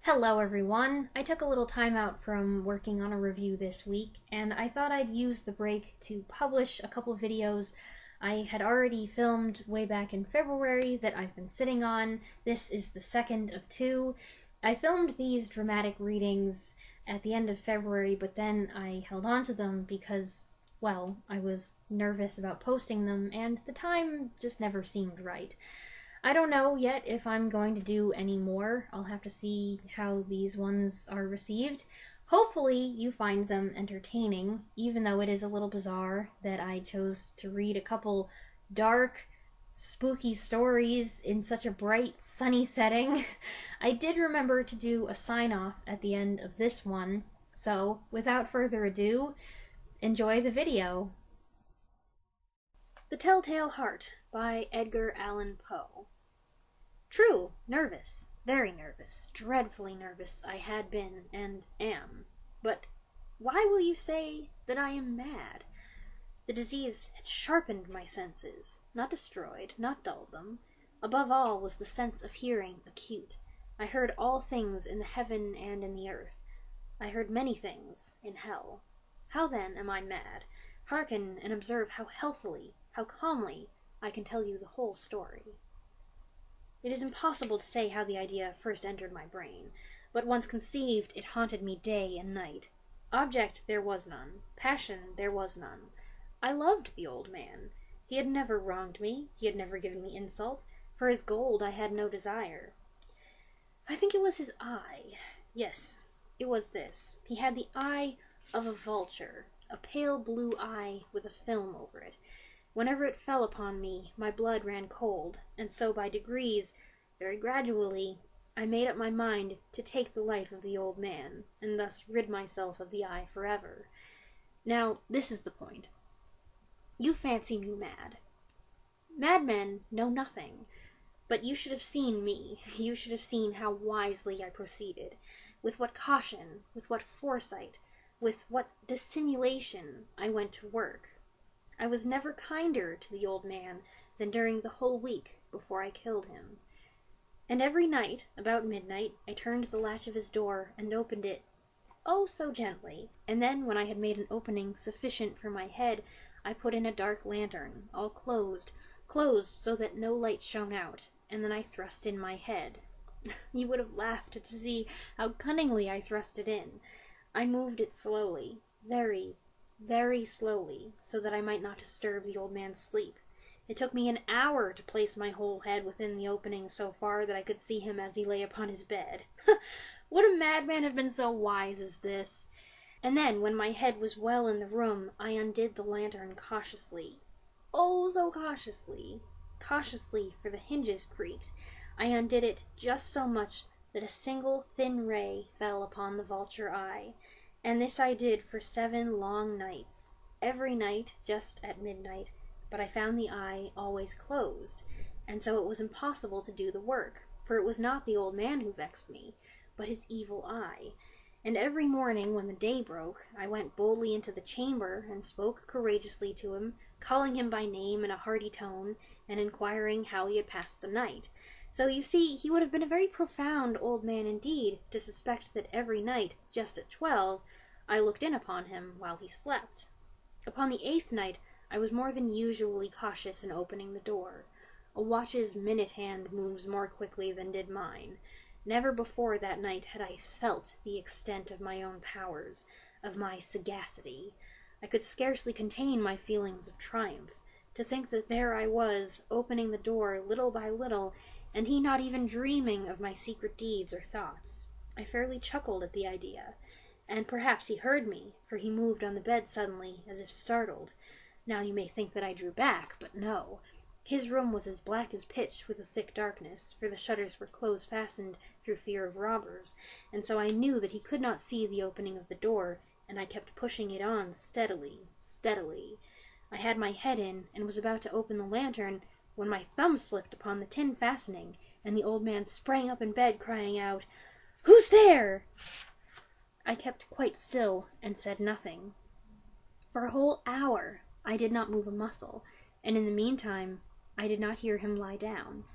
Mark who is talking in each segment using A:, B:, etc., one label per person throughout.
A: Hello everyone! I took a little time out from working on a review this week, and I thought I'd use the break to publish a couple of videos I had already filmed way back in February that I've been sitting on. This is the second of two. I filmed these dramatic readings at the end of February, but then I held on to them because, well, I was nervous about posting them, and the time just never seemed right. I don't know yet if I'm going to do any more. I'll have to see how these ones are received. Hopefully you find them entertaining, even though it is a little bizarre that I chose to read a couple dark, spooky stories in such a bright, sunny setting. I did remember to do a sign-off at the end of this one, so without further ado, enjoy the video. The Telltale Heart by Edgar Allan Poe. True, nervous, very nervous, dreadfully nervous I had been and am. But why will you say that I am mad? The disease had sharpened my senses, not destroyed, not dulled them. Above all was the sense of hearing acute. I heard all things in the heaven and in the earth. I heard many things in hell. How then am I mad? Hearken and observe how healthily, how calmly, I can tell you the whole story. It is impossible to say how the idea first entered my brain, but once conceived, it haunted me day and night. Object there was none, passion there was none. I loved the old man. He had never wronged me, he had never given me insult. For his gold I had no desire. I think it was his eye. Yes, it was this. He had the eye of a vulture, a pale blue eye with a film over it. Whenever it fell upon me, my blood ran cold, and so by degrees, very gradually, I made up my mind to take the life of the old man, and thus rid myself of the eye forever. Now, this is the point. You fancy me mad. Madmen know nothing, but you should have seen me. You should have seen how wisely I proceeded, with what caution, with what foresight, with what dissimulation I went to work. I was never kinder to the old man than during the whole week before I killed him. And every night, about midnight, I turned the latch of his door and opened it, oh so gently, and then when I had made an opening sufficient for my head, I put in a dark lantern, all closed so that no light shone out, and then I thrust in my head. You would have laughed to see how cunningly I thrust it in. I moved it slowly, very slowly, so that I might not disturb the old man's sleep. It took me an hour to place my whole head within the opening so far that I could see him as he lay upon his bed. Would a madman have been so wise as this? And then, when my head was well in the room, I undid the lantern cautiously. Oh, so cautiously. Cautiously, for the hinges creaked. I undid it just so much that a single thin ray fell upon the vulture eye. And this I did for 7 long nights, every night just at midnight, but I found the eye always closed, and so it was impossible to do the work, for it was not the old man who vexed me, but his evil eye. And every morning when the day broke, I went boldly into the chamber and spoke courageously to him, calling him by name in a hearty tone, and inquiring how he had passed the night. So you see, he would have been a very profound old man indeed to suspect that every night, just at 12, I looked in upon him while he slept. Upon the 8th night, I was more than usually cautious in opening the door. A watch's minute hand moves more quickly than did mine. Never before that night had I felt the extent of my own powers, of my sagacity. I could scarcely contain my feelings of triumph. To think that there I was, opening the door little by little, and he not even dreaming of my secret deeds or thoughts. I fairly chuckled at the idea, and perhaps he heard me, for he moved on the bed suddenly, as if startled. Now you may think that I drew back, but no. His room was as black as pitch with a thick darkness, for the shutters were close-fastened through fear of robbers, and so I knew that he could not see the opening of the door, and I kept pushing it on steadily. I had my head in, and was about to open the lantern, when my thumb slipped upon the tin fastening, and the old man sprang up in bed, crying out, "Who's there?" I kept quite still, and said nothing. For a whole hour I did not move a muscle, and in the meantime I did not hear him lie down.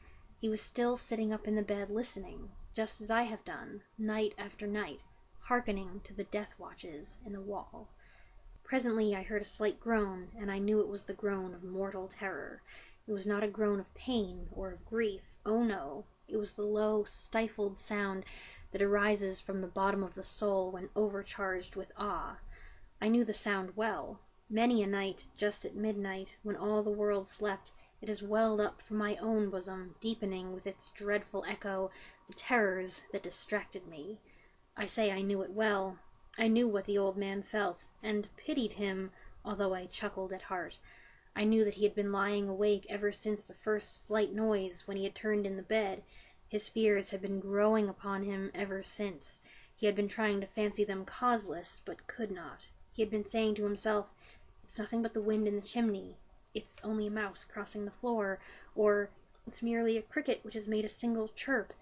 A: He was still sitting up in the bed listening. just as I have done, night after night, hearkening to the death watches in the wall. Presently I heard a slight groan, and I knew it was the groan of mortal terror. It was not a groan of pain or of grief. Oh no, it was the low, stifled sound that arises from the bottom of the soul when overcharged with awe. I knew the sound well. Many a night, just at midnight, when all the world slept, it has welled up from my own bosom, deepening with its dreadful echo the terrors that distracted me. I say I knew it well. I knew what the old man felt, and pitied him, although I chuckled at heart. I knew that he had been lying awake ever since the first slight noise when he had turned in the bed. His fears had been growing upon him ever since. He had been trying to fancy them causeless, but could not. He had been saying to himself, "It's nothing but the wind in the chimney. It's only a mouse crossing the floor," or "It's merely a cricket which has made a single chirp."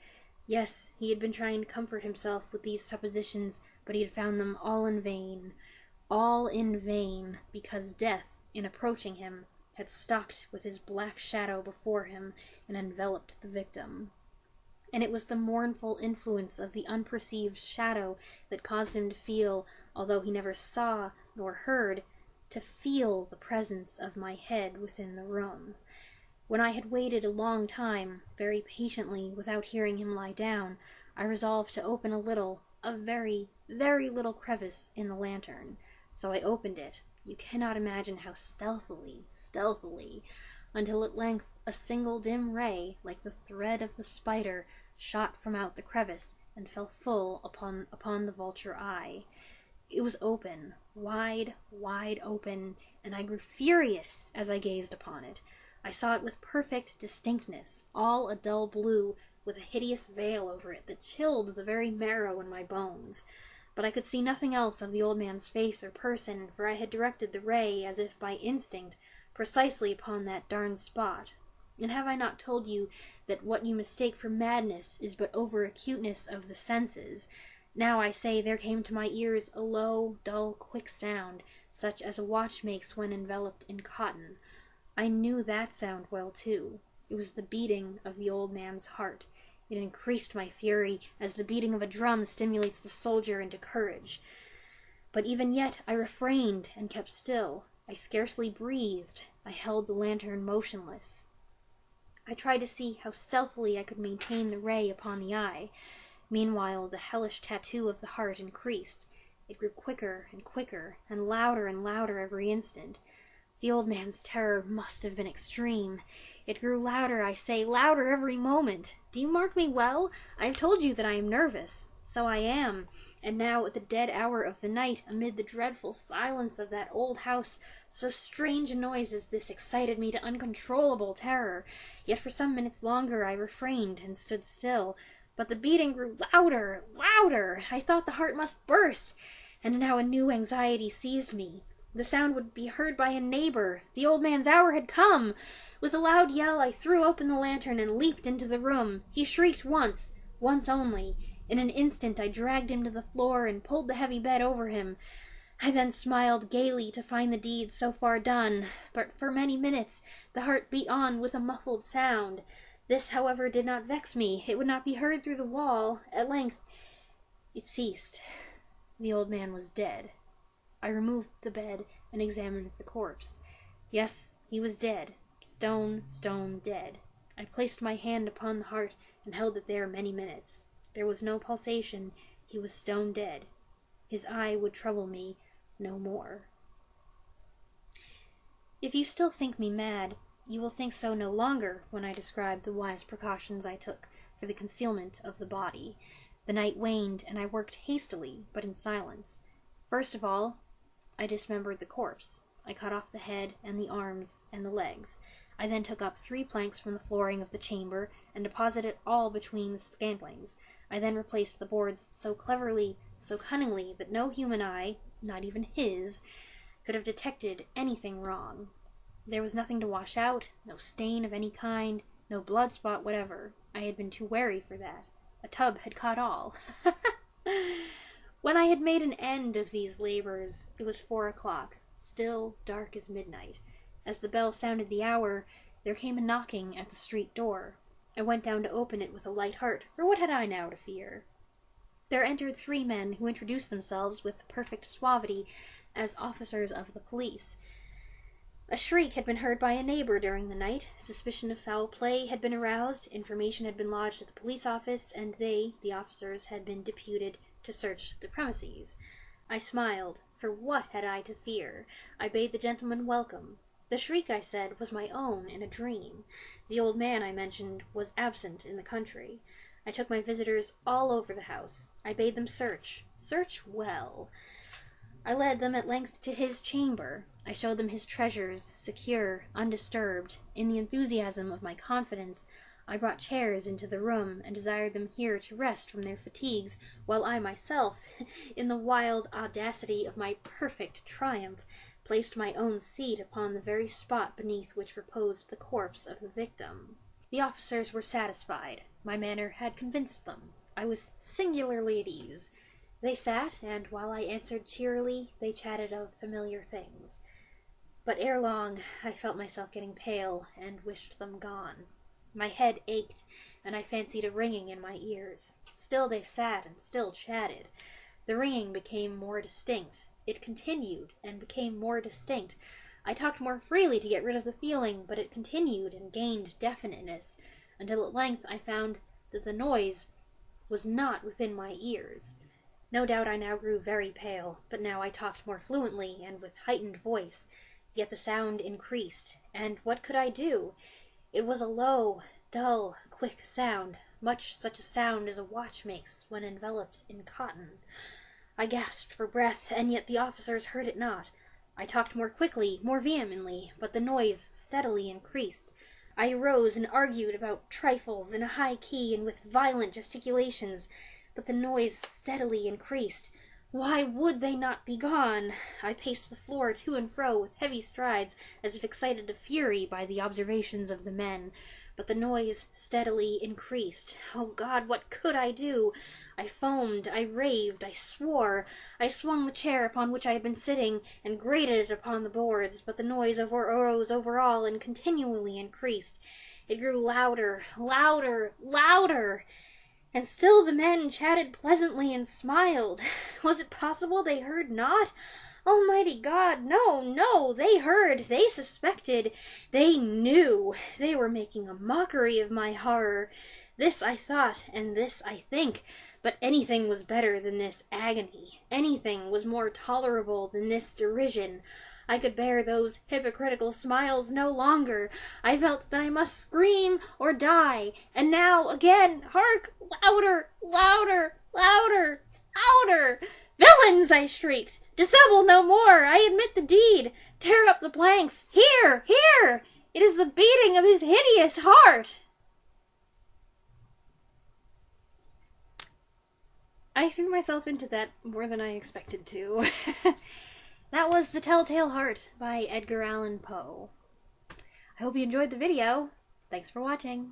A: Yes, he had been trying to comfort himself with these suppositions, but he had found them all in vain. All in vain, because death, in approaching him, had stalked with his black shadow before him and enveloped the victim. And it was the mournful influence of the unperceived shadow that caused him to feel, although he never saw nor heard, to feel the presence of my head within the room. When I had waited a long time, very patiently, without hearing him lie down, I resolved to open a very, very little crevice in the lantern. So I opened it. You cannot imagine how stealthily, until at length a single dim ray, like the thread of the spider, shot from out the crevice and fell full upon the vulture eye. It was open, wide open, and I grew furious as I gazed upon it. I saw it with perfect distinctness, all a dull blue, with a hideous veil over it that chilled the very marrow in my bones. But I could see nothing else of the old man's face or person, for I had directed the ray, as if by instinct, precisely upon that darned spot. And have I not told you that what you mistake for madness is but over-acuteness of the senses? Now I say there came to my ears a low, dull, quick sound, such as a watch makes when enveloped in cotton. I knew that sound well, too. It was the beating of the old man's heart. It increased my fury, as the beating of a drum stimulates the soldier into courage. But even yet I refrained and kept still. I scarcely breathed. I held the lantern motionless. I tried to see how stealthily I could maintain the ray upon the eye. Meanwhile, the hellish tattoo of the heart increased. It grew quicker and quicker, and louder every instant. The old man's terror must have been extreme. It grew louder, I say, louder every moment. Do you mark me well? I have told you that I am nervous. So I am. And now, at the dead hour of the night, amid the dreadful silence of that old house, so strange a noise as this excited me to uncontrollable terror. Yet for some minutes longer I refrained and stood still. But the beating grew louder. I thought the heart must burst. And now a new anxiety seized me. The sound would be heard by a neighbor. The old man's hour had come. With a loud yell I threw open the lantern and leaped into the room. He shrieked once only. In an instant I dragged him to the floor and pulled the heavy bed over him. I then smiled gaily to find the deed so far done, but for many minutes the heart beat on with a muffled sound. This, however, did not vex me. It would not be heard through the wall. At length it ceased. The old man was dead. I removed the bed and examined the corpse. Yes, he was dead. Stone dead. I placed my hand upon the heart and held it there many minutes. There was no pulsation. He was stone dead. His eye would trouble me no more. If you still think me mad, you will think so no longer when I describe the wise precautions I took for the concealment of the body. The night waned, and I worked hastily, but in silence. First of all, I dismembered the corpse. I cut off the head and the arms and the legs. I then took up 3 planks from the flooring of the chamber and deposited it all between the scantlings. I then replaced the boards so cleverly, so cunningly, that no human eye, not even his, could have detected anything wrong. There was nothing to wash out, no stain of any kind, no blood spot whatever. I had been too wary for that. A tub had caught all. When I had made an end of these labors, it was 4 o'clock, still dark as midnight. As the bell sounded the hour, there came a knocking at the street door. I went down to open it with a light heart, for what had I now to fear? There entered 3 men who introduced themselves with perfect suavity as officers of the police. A shriek had been heard by a neighbor during the night. Suspicion of foul play had been aroused, information had been lodged at the police office, and they, the officers, had been deputed to search the premises. I smiled, for what had I to fear? I bade the gentleman welcome. The shriek, I said, was my own in a dream. The old man, I mentioned, was absent in the country. I took my visitors all over the house. I bade them search well. I led them at length to his chamber. I showed them his treasures, secure, undisturbed. In the enthusiasm of my confidence, I brought chairs into the room and desired them here to rest from their fatigues, while I myself, in the wild audacity of my perfect triumph, placed my own seat upon the very spot beneath which reposed the corpse of the victim. The officers were satisfied. My manner had convinced them. I was singularly at ease. They sat, and while I answered cheerily, they chatted of familiar things. But ere long, I felt myself getting pale, and wished them gone. My head ached, and I fancied a ringing in my ears. Still they sat, and still chatted. The ringing became more distinct. It continued, and became more distinct. I talked more freely to get rid of the feeling, but it continued and gained definiteness, until at length I found that the noise was not within my ears. No doubt I now grew very pale, but now I talked more fluently and with heightened voice. Yet the sound increased, and what could I do? It was a low, dull, quick sound, much such a sound as a watch makes when enveloped in cotton. I gasped for breath, and yet the officers heard it not. I talked more quickly, more vehemently, but the noise steadily increased. I arose and argued about trifles in a high key and with violent gesticulations, but the noise steadily increased. Why would they not be gone? I paced the floor to and fro with heavy strides, as if excited to fury by the observations of the men, but the noise steadily increased. Oh God, what could I do? I foamed, I raved, I swore. I swung the chair upon which I had been sitting, and grated it upon the boards, but the noise arose over all and continually increased. It grew louder, louder, louder. And still the men chatted pleasantly and smiled. Was it possible they heard not? Almighty God, no, they heard, they suspected, they knew. They were making a mockery of my horror. This I thought, and this I think, but anything was better than this agony. Anything was more tolerable than this derision. I could bear those hypocritical smiles no longer. I felt that I must scream or die. And now, again, hark! Louder! Louder! Louder! Louder! Villains! I shrieked. Dissemble no more! I admit the deed! Tear up the planks! Here! Here! It is the beating of his hideous heart! I threw myself into that more than I expected to. That was The Telltale Heart by Edgar Allan Poe. I hope you enjoyed the video. Thanks for watching.